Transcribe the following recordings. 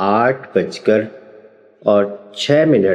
8:06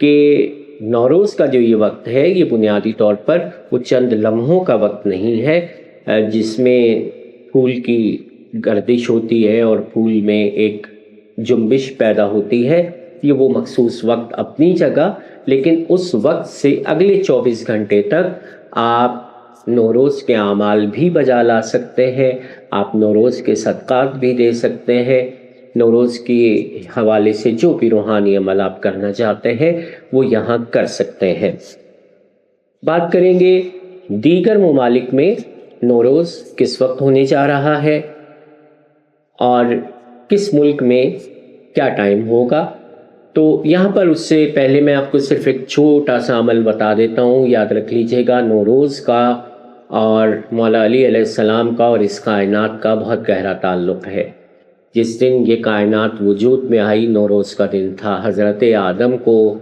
کہ نوروز کا جو یہ وقت ہے یہ بنیادی طور پر وہ چند لمحوں کا وقت نہیں ہے جس میں پھول کی گردش ہوتی ہے اور پھول میں ایک جنبش پیدا ہوتی ہے. یہ وہ مخصوص وقت اپنی جگہ، لیکن اس وقت سے اگلے 24 گھنٹے تک آپ نوروز کے اعمال بھی بجا لا سکتے ہیں، آپ نوروز کے صدقات بھی دے سکتے ہیں، نوروز کے حوالے سے جو بھی روحانی عمل آپ کرنا چاہتے ہیں وہ یہاں کر سکتے ہیں. بات کریں گے دیگر ممالک میں نوروز کس وقت ہونے جا رہا ہے اور کس ملک میں کیا ٹائم ہوگا. تو یہاں پر اس سے پہلے میں آپ کو صرف ایک چھوٹا سا عمل بتا دیتا ہوں. یاد رکھ لیجئے گا نوروز کا اور مولا علی علیہ السلام کا اور اس کائنات کا بہت گہرا تعلق ہے. جس دن یہ کائنات وجود میں آئی نوروز کا دن تھا. حضرت آدم کو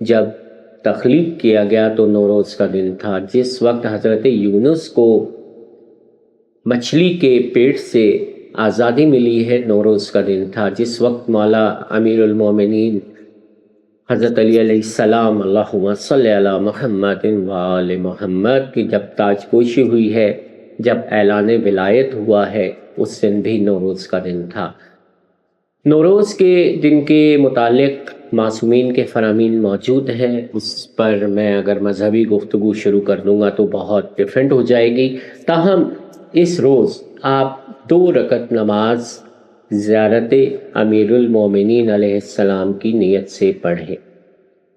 جب تخلیق کیا گیا تو نوروز کا دن تھا. جس وقت حضرت یونس کو مچھلی کے پیٹ سے آزادی ملی ہے نوروز کا دن تھا. جس وقت مولا امیر المومنین حضرت علی علیہ السلام اللہم صلی علی محمد و آل محمد کی جب تاج پوشی ہوئی ہے، جب اعلان ولایت ہوا ہے، اس دن بھی نوروز کا دن تھا. نوروز کے دن کے متعلق معصومین کے فرامین موجود ہیں. اس پر میں اگر مذہبی گفتگو شروع کر دوں گا تو بہت ڈیفرنٹ ہو جائے گی. تاہم اس روز آپ 2 رکعت نماز زیارت امیر المومنین علیہ السلام کی نیت سے پڑھیں.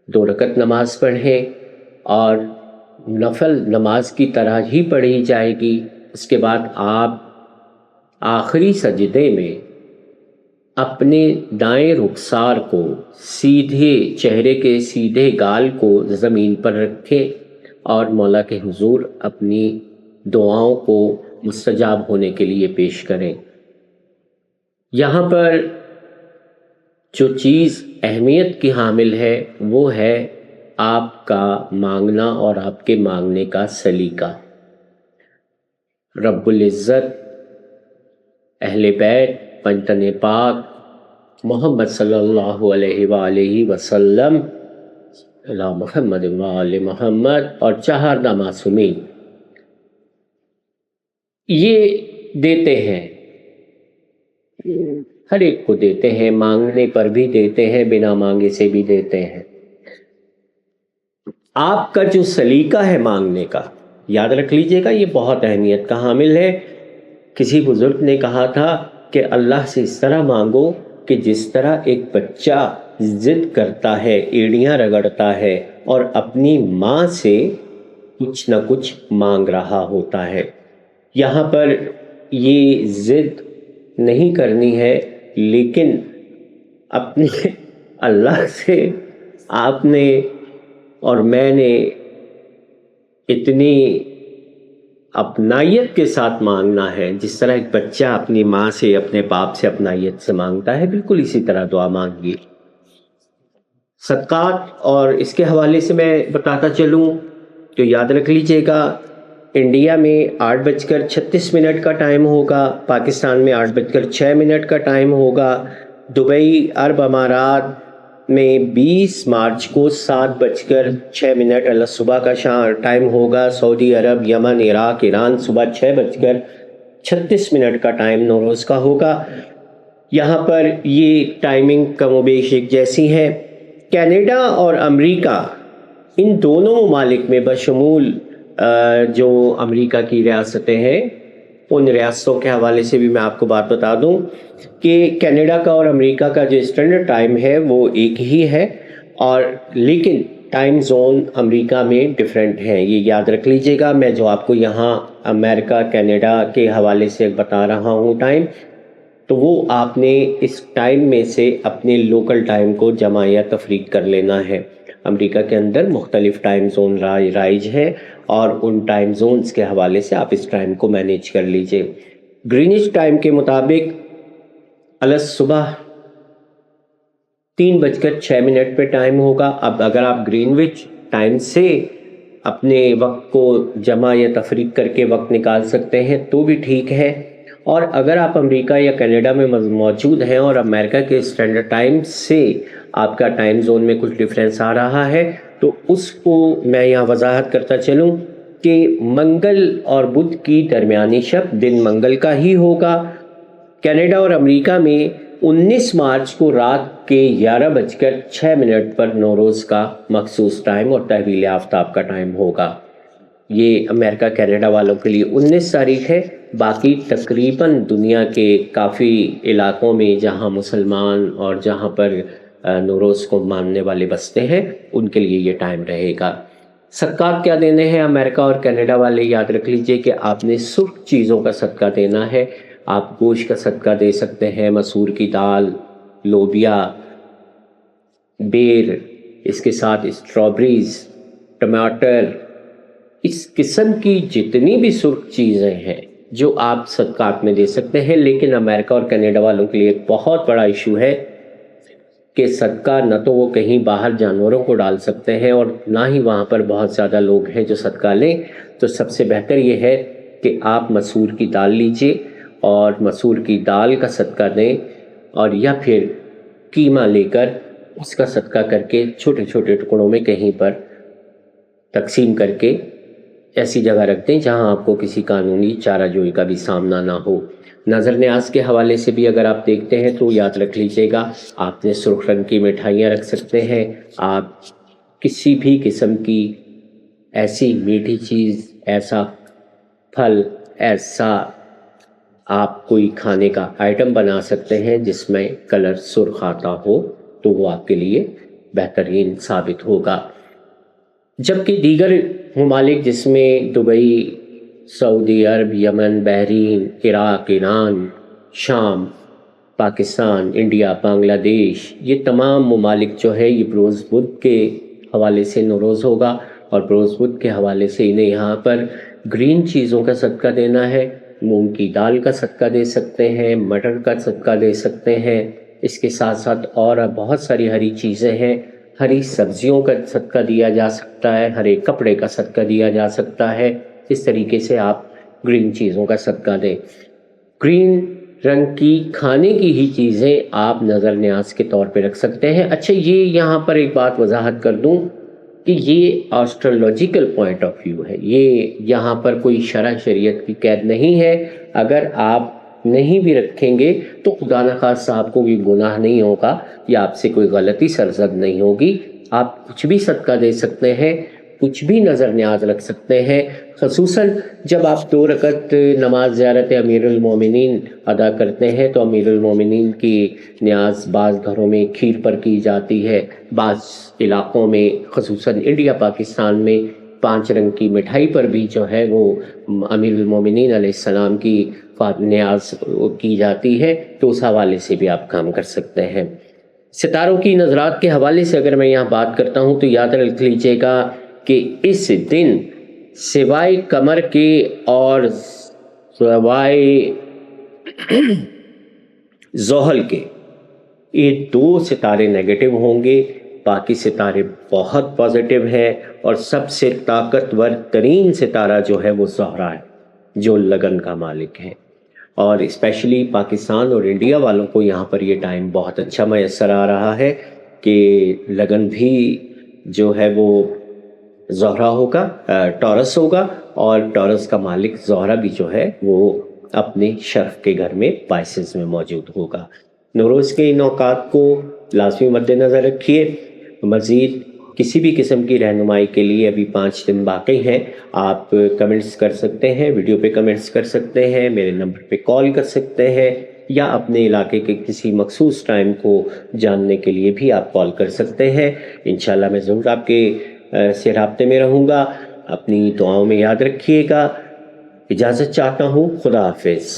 2 رکعت نماز پڑھیں اور نفل نماز کی طرح ہی پڑھی جائے گی. اس کے بعد آپ آخری سجدے میں اپنے دائیں رخسار کو سیدھے چہرے کے سیدھے گال کو زمین پر رکھیں اور مولا کے حضور اپنی دعاؤں کو مستجاب ہونے کے لیے پیش کریں. یہاں پر جو چیز اہمیت کی حامل ہے وہ ہے آپ کا مانگنا اور آپ کے مانگنے کا سلیقہ. رب العزت، اہل بیت، پنجتن پاک محمد صلی اللہ علیہ وآلہ وسلم، علی محمد و آل محمد اور 4 معصومین یہ دیتے ہیں، ہر ایک کو دیتے ہیں، مانگنے پر بھی دیتے ہیں، بنا مانگے سے بھی دیتے ہیں. آپ کا جو سلیقہ ہے مانگنے کا، یاد رکھ لیجئے گا یہ بہت اہمیت کا حامل ہے. کسی بزرگ نے کہا تھا کہ اللہ سے اس طرح مانگو کہ جس طرح ایک بچہ ضد کرتا ہے، ایڑیاں رگڑتا ہے اور اپنی ماں سے کچھ نہ کچھ مانگ رہا ہوتا ہے. یہاں پر یہ ضد نہیں کرنی ہے، لیکن اپنے اللہ سے آپ نے اور میں نے اتنی اپنائیت کے ساتھ مانگنا ہے جس طرح ایک بچہ اپنی ماں سے، اپنے باپ سے اپنائیت سے مانگتا ہے، بالکل اسی طرح دعا مانگیے. صدقات اور اس کے حوالے سے میں بتاتا چلوں تو یاد رکھ لیجئے گا انڈیا میں 8:36 کا ٹائم ہوگا، پاکستان میں 8:06 کا ٹائم ہوگا، دبئی عرب امارات میں 20 مارچ کو 7:06 صبح کا ٹائم ہوگا، سعودی عرب، یمن، عراق، ایران صبح 6:36 کا ٹائم نوروز کا ہوگا. یہاں پر یہ ٹائمنگ کم و بیش ایک جیسی ہے. کینیڈا اور امریکہ ان دونوں ممالک میں بشمول جو امریکہ کی ریاستیں ہیں ان ریاستوں کے حوالے سے بھی میں آپ کو بات بتا دوں کہ کینیڈا کا اور امریکہ کا جو اسٹینڈرڈ ٹائم ہے وہ ایک ہی ہے، اور لیکن ٹائم زون امریکہ میں ڈیفرنٹ ہیں. یہ یاد رکھ لیجئے گا. میں جو آپ کو یہاں امریکہ کینیڈا کے حوالے سے بتا رہا ہوں ٹائم، تو وہ آپ نے اس ٹائم میں سے اپنے لوکل ٹائم کو جمع یا تفریق کر لینا ہے. امریکہ کے اندر مختلف ٹائم زون رائج ہے اور ان ٹائم زونز کے حوالے سے آپ اس ٹائم کو مینیج کر لیجئے. گرینچ ٹائم کے مطابق صبح 3:06 پہ ٹائم ہوگا. اب اگر آپ گرینوچ ٹائم سے اپنے وقت کو جمع یا تفریق کر کے وقت نکال سکتے ہیں تو بھی ٹھیک ہے، اور اگر آپ امریکہ یا کینیڈا میں موجود ہیں اور امریکہ کے اسٹینڈرڈ ٹائم سے آپ کا ٹائم زون میں کچھ ڈفرینس آ رہا ہے تو اس کو میں یہاں وضاحت کرتا چلوں کہ منگل اور بدھ کی درمیانی شب دن منگل کا ہی ہوگا۔ کینیڈا اور امریکہ میں 19 مارچ کو رات کے 11:06 پر نوروز کا مخصوص ٹائم اور تحویل آفتاب کا ٹائم ہوگا۔ یہ امریکہ کینیڈا والوں کے لیے 19 تاریخ ہے، باقی تقریباً دنیا کے کافی علاقوں میں جہاں مسلمان اور جہاں پر نوروز کو ماننے والے بستے ہیں ان کے لیے یہ ٹائم رہے گا۔ صدقات کیا دینے ہیں امریکہ اور کینیڈا والے؟ یاد رکھ لیجئے کہ آپ نے سرخ چیزوں کا صدقہ دینا ہے۔ آپ گوشت کا صدقہ دے سکتے ہیں، مسور کی دال، لوبیا، بیر، اس کے ساتھ اسٹرابریز، ٹماٹر، اس قسم کی جتنی بھی سرخ چیزیں ہیں جو آپ صدقات میں دے سکتے ہیں۔ لیکن امریکہ اور کینیڈا والوں کے لیے ایک بہت بڑا ایشو ہے کہ صدقہ نہ تو وہ کہیں باہر جانوروں کو ڈال سکتے ہیں اور نہ ہی وہاں پر بہت زیادہ لوگ ہیں جو صدقہ لیں۔ تو سب سے بہتر یہ ہے کہ آپ مسور کی دال لیجئے اور مسور کی دال کا صدقہ دیں، اور یا پھر قیمہ لے کر اس کا صدقہ کر کے چھوٹے چھوٹے ٹکڑوں میں کہیں پر تقسیم کر کے ایسی جگہ رکھ دیں جہاں آپ کو کسی قانونی چارہ جوئی کا بھی سامنا نہ ہو۔ نظر نیاز کے حوالے سے بھی اگر آپ دیکھتے ہیں تو یاد رکھ لیجئے گا، آپ نے سرخ رنگ کی مٹھائیاں رکھ سکتے ہیں، آپ کسی بھی قسم کی ایسی میٹھی چیز، ایسا پھل، ایسا آپ کوئی کھانے کا آئٹم بنا سکتے ہیں جس میں کلر سرخ آتا ہو تو وہ آپ کے لیے بہترین ثابت ہوگا۔ جبکہ دیگر ممالک جس میں دبئی، سعودی عرب، یمن، بحرین، عراق، ایران، شام، پاکستان، انڈیا، بنگلہ دیش، یہ تمام ممالک جو ہے یہ بروز بدھ کے حوالے سے نوروز ہوگا، اور بروز بدھ کے حوالے سے انہیں یہاں پر گرین چیزوں کا صدقہ دینا ہے۔ مونگ کی دال کا صدقہ دے سکتے ہیں، مٹر کا صدقہ دے سکتے ہیں، اس کے ساتھ ساتھ اور بہت ساری ہری چیزیں ہیں، ہری سبزیوں کا صدقہ دیا جا سکتا ہے، ہرے کپڑے کا صدقہ دیا جا سکتا ہے۔ اس طریقے سے آپ گرین چیزوں کا صدقہ دیں۔ گرین رنگ کی کھانے کی ہی چیزیں آپ نظر نیاز کے طور پہ رکھ سکتے ہیں۔ اچھا، یہ یہاں پر ایک بات وضاحت کر دوں کہ یہ آسٹرولوجیکل پوائنٹ آف ویو ہے، یہ یہاں پر کوئی شریعت کی قید نہیں ہے۔ اگر آپ نہیں بھی رکھیں گے تو خدا نخواستہ آپ کو کوئی گناہ نہیں ہوگا یا آپ سے کوئی غلطی سرزد نہیں ہوگی۔ آپ کچھ بھی صدقہ دے سکتے ہیں، کچھ بھی نظر نیاز رکھ سکتے ہیں، خصوصاً جب آپ 2 رکعت نماز زیارت امیر المومنین ادا کرتے ہیں تو امیر المومنین کی نیاز بعض گھروں میں کھیر پر کی جاتی ہے، بعض علاقوں میں خصوصاً انڈیا پاکستان میں 5 رنگ کی مٹھائی پر بھی جو ہے وہ امیر المومنین علیہ السلام کی نیاز کی جاتی ہے، تو اس حوالے سے بھی آپ کام کر سکتے ہیں۔ ستاروں کی نظرات کے حوالے سے اگر میں یہاں بات کرتا ہوں تو یاد رکھ لیجئے گا کہ اس دن سوائے قمر کے اور سوائے زحل کے یہ 2 ستارے نیگیٹو ہوں گے، باقی ستارے بہت پازیٹیو ہیں، اور سب سے طاقتور ترین ستارہ جو ہے وہ زہرہ ہے جو لگن کا مالک ہے، اور اسپیشلی پاکستان اور انڈیا والوں کو یہاں پر یہ ٹائم بہت اچھا میسر آ رہا ہے کہ لگن بھی جو ہے وہ زہرہ ہوگا، ٹورس ہوگا، اور ٹورس کا مالک زہرہ بھی جو ہے وہ اپنے شرف کے گھر میں پائسز میں موجود ہوگا۔ نوروز کے ان اوقات کو لازمی مد نظر رکھیے۔ مزید کسی بھی قسم کی رہنمائی کے لیے ابھی 5 دن باقی ہیں، آپ کمنٹس کر سکتے ہیں، ویڈیو پہ کمنٹس کر سکتے ہیں، میرے نمبر پہ کال کر سکتے ہیں، یا اپنے علاقے کے کسی مخصوص ٹائم کو جاننے کے لیے بھی آپ کال کر سکتے ہیں۔ انشاءاللہ میں ضرور آپ کے سے رابطے میں رہوں گا۔ اپنی دعاؤں میں یاد رکھیے گا۔ اجازت چاہتا ہوں، خدا حافظ۔